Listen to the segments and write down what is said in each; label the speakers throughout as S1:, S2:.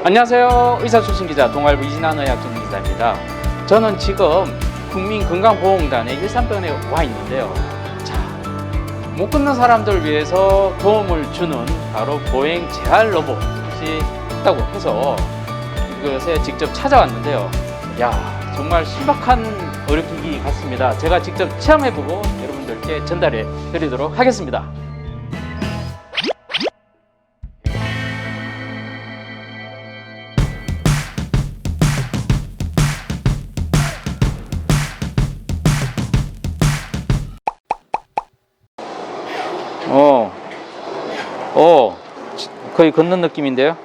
S1: 안녕하세요. 의사 출신 기자 동아일보 이진환 의학전문 기자입니다. 저는 지금 국민건강보험공단의 일산병원에 와 있는데요. 자, 못 걷는 사람들을 위해서 도움을 주는 바로 보행 재활 로봇이 있다고 해서 이것에 직접 찾아왔는데요. 야, 정말 신박한 의료기기 같습니다. 제가 직접 체험해보고 여러분들께 전달해 드리도록 하겠습니다. 거의 걷는 느낌인데요.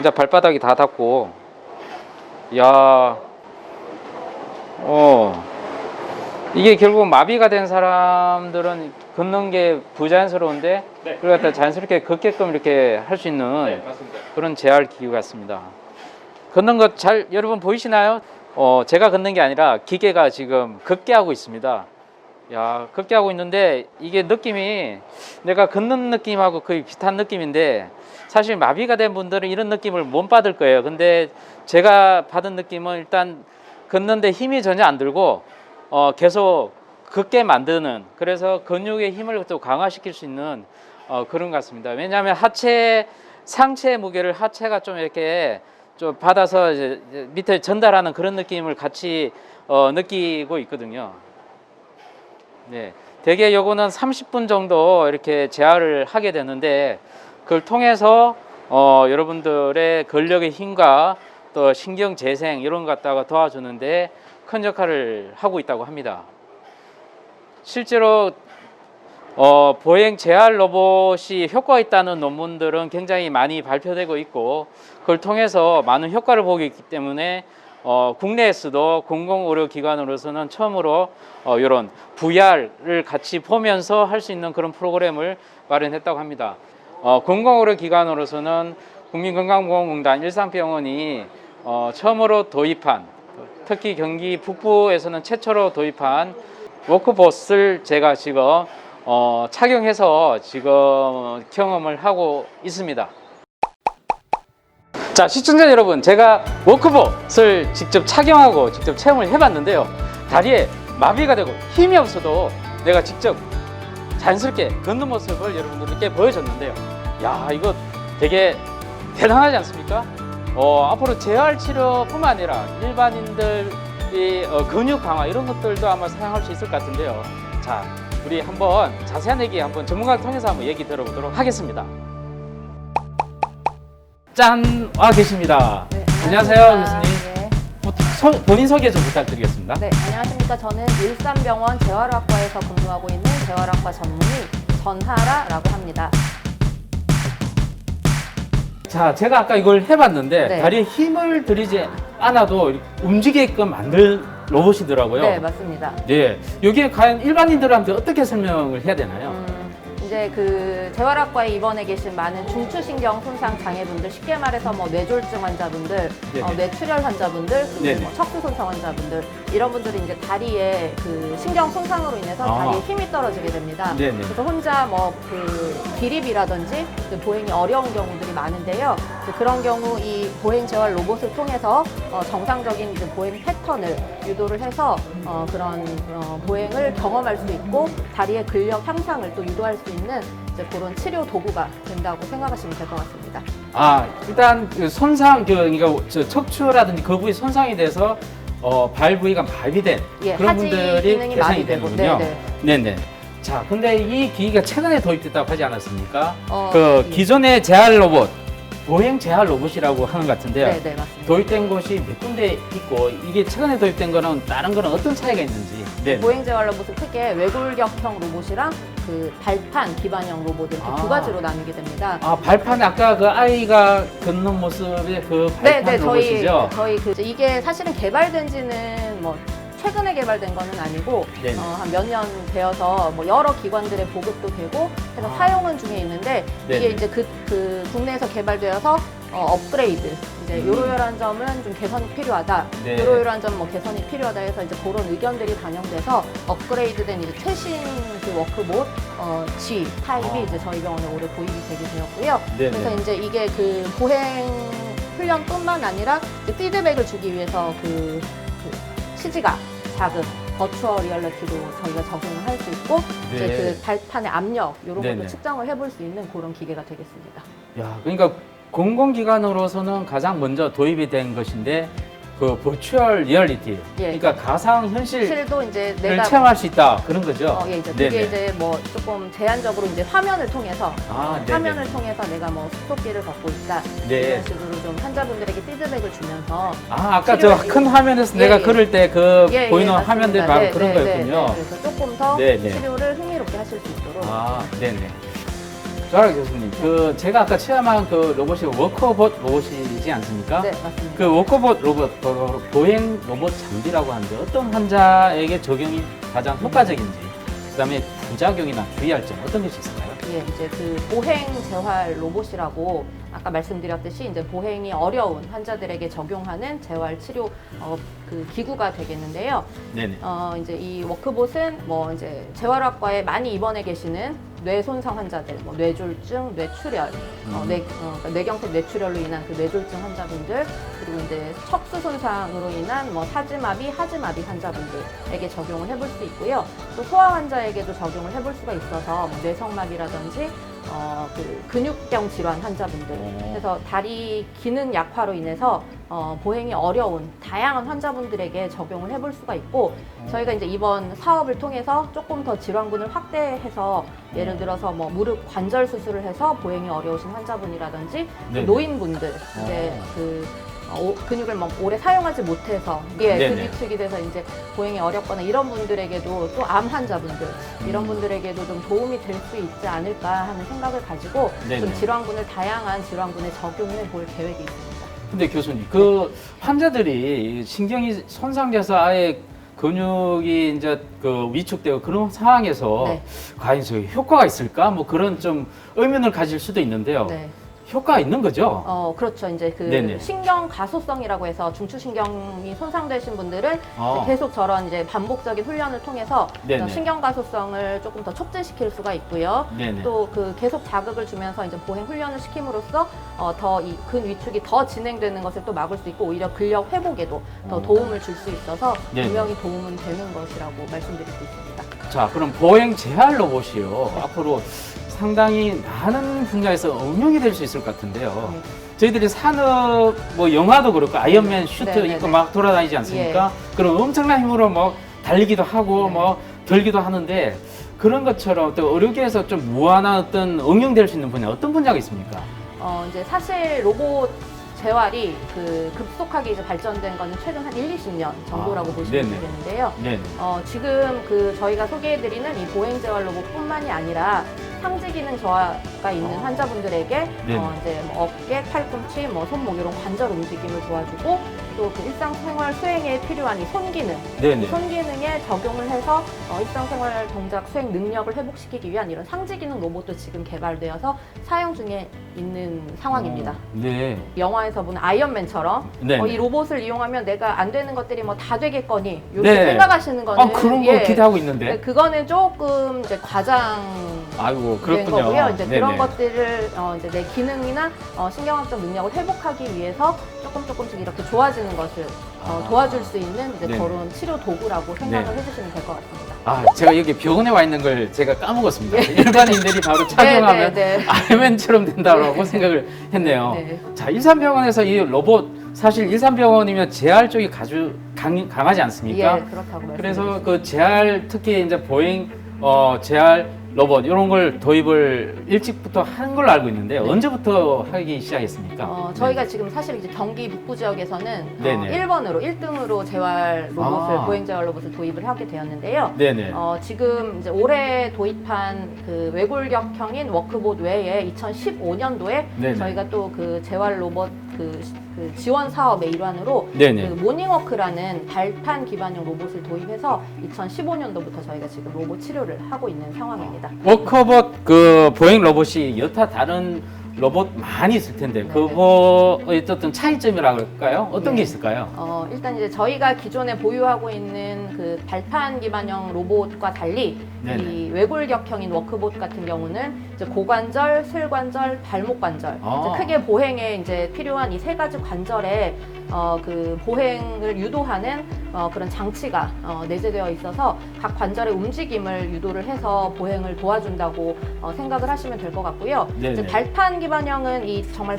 S1: 이제 발바닥이 다 닿고, 야, 이게 결국 마비가 된 사람들은 걷는 게 부자연스러운데, 네. 그걸 갖다 자연스럽게 걷게끔 이렇게 할 수 있는, 네, 맞습니다. 그런 재활 기구 같습니다. 걷는 것 잘 여러분 보이시나요? 제가 걷는 게 아니라 기계가 지금 걷게 하고 있습니다. 야, 걷게 하고 있는데 이게 느낌이 내가 걷는 느낌하고 거의 비슷한 느낌인데, 사실 마비가 된 분들은 이런 느낌을 못 받을 거예요. 근데 제가 받은 느낌은 일단 걷는데 힘이 전혀 안 들고 계속 걷게 만드는, 그래서 근육의 힘을 또 강화시킬 수 있는 그런 것 같습니다. 왜냐하면 상체의 무게를 하체가 좀 이렇게 좀 받아서 이제 밑에 전달하는 그런 느낌을 같이 느끼고 있거든요. 네, 대개 요거는 30분 정도 이렇게 재활을 하게 되는데, 그걸 통해서 여러분들의 근력의 힘과 또 신경 재생 이런 것 갖다가 도와주는데 큰 역할을 하고 있다고 합니다. 실제로 보행 재활 로봇이 효과가 있다는 논문들은 굉장히 많이 발표되고 있고, 그걸 통해서 많은 효과를 보고 있기 때문에 국내에서도 공공의료기관으로서는 처음으로 이런 VR을 같이 보면서 할 수 있는 그런 프로그램을 마련했다고 합니다. 공공의료기관으로서는 국민건강보험공단 일산병원이 처음으로 도입한, 특히 경기 북부에서는 최초로 도입한 워크봇을 제가 지금 착용해서 지금 경험을 하고 있습니다. 자, 시청자 여러분, 제가 워크봇을 직접 착용하고 직접 체험을 해봤는데요. 다리에 마비가 되고 힘이 없어도 내가 직접 자연스럽게 걷는 모습을 여러분들께 보여줬는데요. 야, 이거 되게 대단하지 않습니까? 앞으로 재활치료뿐만 아니라 일반인들이 근육 강화 이런 것들도 아마 사용할 수 있을 것 같은데요. 자, 우리 한번 자세한 얘기 한번 전문가를 통해서 한번 얘기 들어보도록 하겠습니다. 짠! 와 계십니다.
S2: 네,
S1: 안녕하세요, 교수님.
S2: 네.
S1: 본인 소개 좀 부탁드리겠습니다.
S2: 네, 안녕하십니까. 저는 일산병원 재활학과에서 근무하고 있는 재활학과 전문의 전하라라고 합니다.
S1: 자, 제가 아까 이걸 해봤는데,
S2: 네.
S1: 다리에 힘을 들이지 않아도 움직이게끔 만들 로봇이더라고요.
S2: 네, 맞습니다.
S1: 네, 여기에 과연 일반인들한테 어떻게 설명을 해야 되나요?
S2: 이제 그 재활학과에 입원해 계신 많은 중추신경 손상 장애분들, 쉽게 말해서 뭐 뇌졸중 환자분들, 뇌출혈 환자분들, 그리고 뭐 척수 손상 환자분들, 이런 분들이 이제 다리에 그 신경 손상으로 인해서 다리에 힘이 떨어지게 됩니다. 그래서 혼자 뭐 그 기립이라든지 그 보행이 어려운 경우들이 많은데요. 그런 경우 이 보행 재활 로봇을 통해서 정상적인 이제 보행 패턴을 유도를 해서 그런 보행을 경험할 수 있고, 다리의 근력 향상을 또 유도할 수 있는 이제 그런 치료 도구가 된다고 생각하시면 될 것 같습니다.
S1: 아, 일단 그 손상, 그러니까 척추라든지 그 부위 손상이 돼서 발 부위가 마비된 그런 분들이 대상이 되는군요. 네네. 자, 근데 이 기기가 최근에 도입됐다고 하지 않았습니까? 기존의 재활 로봇, 보행 재활 로봇이라고 하는 것 같은데요.
S2: 네, 맞습니다.
S1: 도입된 곳이 몇 군데 있고, 이게 최근에 도입된 거는 다른 거는 어떤 차이가 있는지. 네.
S2: 보행 재활 로봇은 크게 외골격형 로봇이랑 그 발판 기반형 로봇 이렇게 두 가지로 나뉘게 됩니다.
S1: 아, 발판, 아까 그 아이가 걷는 모습의 그 발판 로봇이죠?
S2: 저희 이게 사실은 개발된 지는 뭐 최근에 개발된 거는 아니고 한 몇 년 되어서 뭐 여러 기관들의 보급도 되고 해서 사용은 중에 있는데, 이게 이제 그 국내에서 개발되어서 업그레이드, 이제 요러요러한 점은 좀 개선이 필요하다, 요러요러한 점 뭐 개선이 필요하다 해서 이제 그런 의견들이 반영돼서 업그레이드된 이제 최신 그 워크봇 G 타입이 이제 저희 병원에 올해 도입이 되게 되었고요. 그래서 이제 이게 그 보행 훈련뿐만 아니라 이제 피드백을 주기 위해서 그 시지각, 자극, 버추얼 리얼리티도 저희가 적용을 할 수 있고
S1: 네.
S2: 이제 그 발판의 압력 이런 것도
S1: 네네.
S2: 측정을 해볼 수 있는 그런 기계가 되겠습니다.
S1: 야, 그러니까 공공기관으로서는 가장 먼저 도입이 된 것인데 그 버추얼 리얼리티,
S2: 예.
S1: 그러니까 가상 현실을
S2: 실도 이제 내가
S1: 체험할 수 있다 그런 거죠.
S2: 예, 이제 그게
S1: 네네.
S2: 이제 뭐 조금 제한적으로 이제 화면을 통해서
S1: 아, 네네.
S2: 화면을 통해서 내가 뭐 습속기를 걷고 있다
S1: 네.
S2: 이런 식으로 좀 환자분들에게 피드백을 주면서
S1: 아, 아까 저 큰 화면에서 내가
S2: 예.
S1: 걸을 때 그
S2: 예,
S1: 보이는
S2: 맞습니다.
S1: 화면들 바로
S2: 네,
S1: 그런
S2: 네,
S1: 거였군요.
S2: 네, 네. 그래서 조금 더
S1: 네네.
S2: 치료를 흥미롭게 하실 수 있도록
S1: 아, 네네. 조아라 교수님, 그 제가 아까 체험한 그 로봇이 워커봇 로봇이지 않습니까?
S2: 네, 맞습니다.
S1: 그 워커봇 로봇, 보행 로봇 장비라고 하는데 어떤 환자에게 적용이 가장 효과적인지, 그다음에 부작용이나 주의할 점 어떤 것이 있을까요?
S2: 예, 이제 그 보행 재활 로봇이라고 아까 말씀드렸듯이 이제 보행이 어려운 환자들에게 적용하는 재활 치료 그 기구가 되겠는데요.
S1: 네네.
S2: 이제 이 워크봇은 뭐 이제 재활학과에 많이 입원해 계시는 뇌 손상 환자들, 뭐 뇌졸중, 뇌출혈, 그러니까 뇌경색 뇌출혈로 인한 그 뇌졸중 환자분들, 그리고 이제 척수 손상으로 인한 뭐 사지마비, 하지마비 환자분들에게 적용을 해볼 수 있고요. 또 소아 환자에게도 적용을 해볼 수가 있어서 뭐 뇌성마비라든지 그 근육경 질환 환자분들, 그래서 다리 기능 약화로 인해서 보행이 어려운 다양한 환자분들에게 적용을 해볼 수가 있고, 저희가 이제 이번 사업을 통해서 조금 더 질환군을 확대해서 예를 들어서 뭐 무릎 관절 수술을 해서 보행이 어려우신 환자분이라든지
S1: 네네.
S2: 노인분들 이제 그 근육을 뭐 오래 사용하지 못해서
S1: 네네.
S2: 근위축이 돼서 이제 보행이 어렵거나 이런 분들에게도 또 암 환자분들 이런 분들에게도 좀 도움이 될 수 있지 않을까 하는 생각을 가지고
S1: 네네.
S2: 좀 질환군을 다양한 질환군에 적용해 볼 계획이 있습니다.
S1: 근데 교수님, 그 환자들이 신경이 손상돼서 아예 근육이 이제 그 위축되고 그런 상황에서
S2: 네.
S1: 과연 저 효과가 있을까? 뭐 그런 좀 의문을 가질 수도 있는데요.
S2: 네.
S1: 효과가 있는 거죠?
S2: 그렇죠. 이제 그
S1: 네네.
S2: 신경 가소성이라고 해서 중추신경이 손상되신 분들은
S1: 아.
S2: 이제 계속 저런 이제 반복적인 훈련을 통해서
S1: 네네.
S2: 신경 가소성을 조금 더 촉진시킬 수가 있고요.
S1: 네네.
S2: 또 그 계속 자극을 주면서 이제 보행 훈련을 시킴으로써 더 이 근 위축이 더 진행되는 것을 또 막을 수 있고 오히려 근력 회복에도 더 도움을 줄 수 있어서
S1: 네네.
S2: 분명히 도움은 되는 것이라고 말씀드릴 수 있습니다.
S1: 자, 그럼 보행 재활 로봇이요. 앞으로 상당히 많은 분야에서 응용이 될 수 있을 것 같은데요. 저희들이 산업, 뭐 영화도 그렇고 아이언맨 슈트
S2: 네네네.
S1: 입고 막 돌아다니지 않습니까? 그럼 엄청난 힘으로 뭐 달리기도 하고
S2: 네.
S1: 뭐 들기도 하는데 그런 것처럼 또 의료계에서 좀 무한한 어떤 응용될 수 있는 분야 어떤 분야가 있습니까?
S2: 이제 사실 로봇 재활이 그 급속하게 이제 발전된 건 최근 한 1, 20년 정도라고
S1: 아,
S2: 보시면
S1: 네네.
S2: 되겠는데요.
S1: 네.
S2: 지금 그 저희가 소개해드리는 이 보행 재활 로봇뿐만이 아니라 상지 기능 저하가 있는 환자분들에게
S1: 네네.
S2: 이제 뭐 어깨, 팔꿈치, 뭐 손목 이런 관절 움직임을 도와주고 또 그 일상생활 수행에 필요한 이 손 기능,
S1: 네네.
S2: 손 기능에 적용을 해서 일상생활 동작 수행 능력을 회복시키기 위한 이런 상지 기능 로봇도 지금 개발되어서 사용 중에 있는 상황입니다.
S1: 네.
S2: 영화에서 보는 아이언맨처럼
S1: 네네.
S2: 이 로봇을 이용하면 내가 안 되는 것들이 뭐 다 되겠거니 이렇게
S1: 네.
S2: 생각하시는 거는
S1: 아, 그런 거 기대하고 있는데.
S2: 그거는 조금 이제 과장
S1: 아이고,
S2: 된
S1: 그렇군요.
S2: 거고요. 이제
S1: 네네.
S2: 그런 것들을 이제 내 기능이나 신경학적 능력을 회복하기 위해서 조금씩 이렇게 좋아지는 것을 도와줄 수 있는 이제
S1: 네네.
S2: 그런 치료 도구라고 생각을
S1: 네.
S2: 해주시면 될 것 같습니다.
S1: 아, 제가 여기 병원에 와 있는 걸 제가 까먹었습니다. 일반인들이 바로 착용하면
S2: 네, 네.
S1: 아이언맨처럼 된다고 생각을 했네요.
S2: 네.
S1: 자, 일산병원에서 이 로봇, 사실 일산병원이면 재활 쪽이 아주 강하지 않습니까?
S2: 예, 그렇다고 말씀드리겠습니다.
S1: 그래서 그 재활, 특히 이제 보행, 재활 로봇 이런 걸 도입을 일찍부터 한 걸로 알고 있는데
S2: 네.
S1: 언제부터 하기 시작했습니까?
S2: 저희가 지금 사실 이제 경기 북부 지역에서는
S1: 네네.
S2: 1등으로 재활 로봇을
S1: 아.
S2: 보행 재활 로봇을 도입을 하게 되었는데요.
S1: 네네.
S2: 지금 이제 올해 도입한 그 외골격형인 워크봇 외에 2015년도에
S1: 네네.
S2: 저희가 또 그 재활 로봇 그 지원 사업의 일환으로
S1: 네네.
S2: 그 모닝워크라는 발판 기반형 로봇을 도입해서 2015년도부터 저희가 지금 로봇 치료를 하고 있는 상황입니다.
S1: 워커봇 그 보행 로봇이 여타 다른 로봇 많이 있을 텐데 그거의 어떤 차이점이라고 할까요? 어떤 게 있을까요?
S2: 일단 이제 저희가 기존에 보유하고 있는 그 발판 기반형 로봇과 달리
S1: 네네.
S2: 이 외골격형인 워크봇 같은 경우는 이제 고관절, 슬관절, 발목 관절 이제 크게 보행에 이제 필요한 이 세 가지 관절에 그 보행을 유도하는 그런 장치가 내재되어 있어서 각 관절의 움직임을 유도를 해서 보행을 도와준다고 생각을 하시면 될 것 같고요. 이제 발판 기반형은 이 정말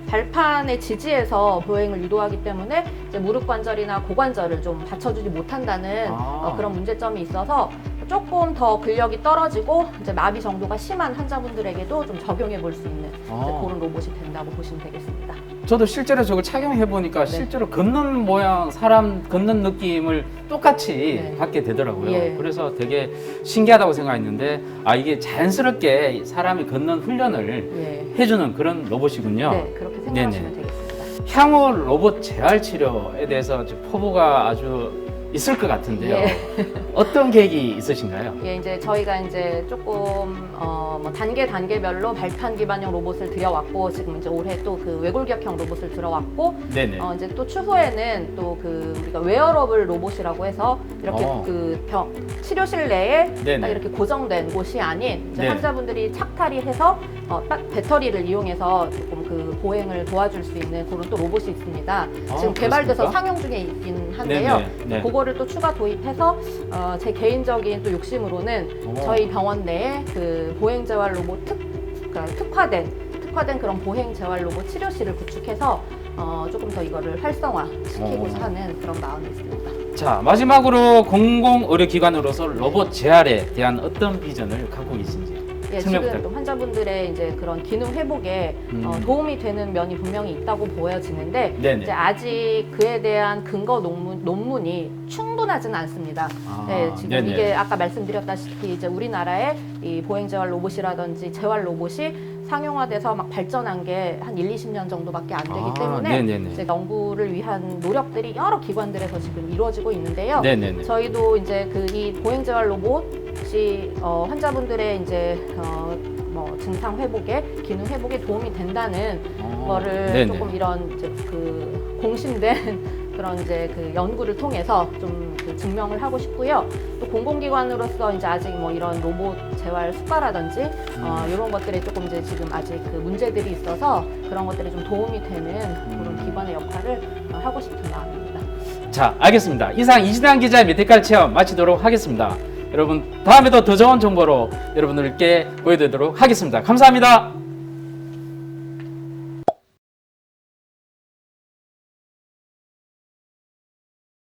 S2: 발판의 지지에서 보행을 유도하기 때문에 이제 무릎 관절이나 고관절을 좀 받쳐주지 못한다는 그런 문제점이 있어서 조금 더 근력이 떨어지고 이제 마비 정도가 심한 환자분들에게도 좀 적용해 볼 수 있는 이제 그런 로봇이 된다고 보시면 되겠습니다.
S1: 저도 실제로 저걸 착용해 보니까 실제로 걷는 모양, 사람 걷는 느낌을 똑같이 받게 되더라고요. 그래서 되게 신기하다고 생각했는데 이게 자연스럽게 사람이 걷는 훈련을 해주는 그런 로봇이군요.
S2: 네, 그렇게 생각하시면 되겠습니다.
S1: 향후 로봇 재활 치료에 대해서 포부가 아주 있을 것 같은데요. 어떤 계획이 있으신가요?
S2: 이제 저희가 이제 조금 뭐 단계별로 발판 기반형 로봇을 들여왔고 지금 이제 올해 또 그 외골격형 로봇을 들어왔고 이제 또 추후에는 또 그 우리가 웨어러블 로봇이라고 해서 이렇게 그 치료실 내에 딱 이렇게 고정된 곳이 아닌 이제 환자분들이 착탈이해서 딱 배터리를 이용해서 조금 그 보행을 도와줄 수 있는 그런 또 로봇이 있습니다. 지금 개발돼서 상용 중에 있긴 한데요. 그거를 또 추가 도입해서 제 개인적인 또 욕심으로는 저희 병원 내에 그 보행 재활 로봇 그러니까 특화된 그런 보행 재활 로봇 치료실을 구축해서 조금 더 이거를 활성화시키고자 하는 그런 마음이 있습니다.
S1: 자, 마지막으로 공공의료기관으로서 로봇 재활에 대한 어떤 비전을 갖고 계신지.
S2: 지금 환자분들의 이제 그런 기능 회복에 도움이 되는 면이 분명히 있다고 보여지는데 이제 아직 그에 대한 근거 논문이 충분하지는 않습니다. 지금 이게 아까 말씀드렸다시피 이제 우리나라의 이 보행 재활 로봇이라든지 재활 로봇이 상용화돼서 막 발전한 게 한 20-20년 정도밖에 안 되기 때문에 이제 연구를 위한 노력들이 여러 기관들에서 지금 이루어지고 있는데요. 저희도 이제 그 이 보행 재활 로봇이 환자분들의 이제 뭐 증상 회복에 기능 회복에 도움이 된다는 거를 조금 이런 이제 그 공신된 그런 이제 그 연구를 통해서 좀 그 증명을 하고 싶고요. 또 공공기관으로서 이제 아직 뭐 이런 로봇 재활 수가라든지 이런 것들이 조금 이제 지금 아직 그 문제들이 있어서 그런 것들이 좀 도움이 되는 그런 기관의 역할을 하고 싶은 마음입니다.
S1: 자, 알겠습니다. 이상 이진환 기자의 메디컬 체험 마치도록 하겠습니다. 여러분 다음에도 더 좋은 정보로 여러분들께 보여드리도록 하겠습니다. 감사합니다.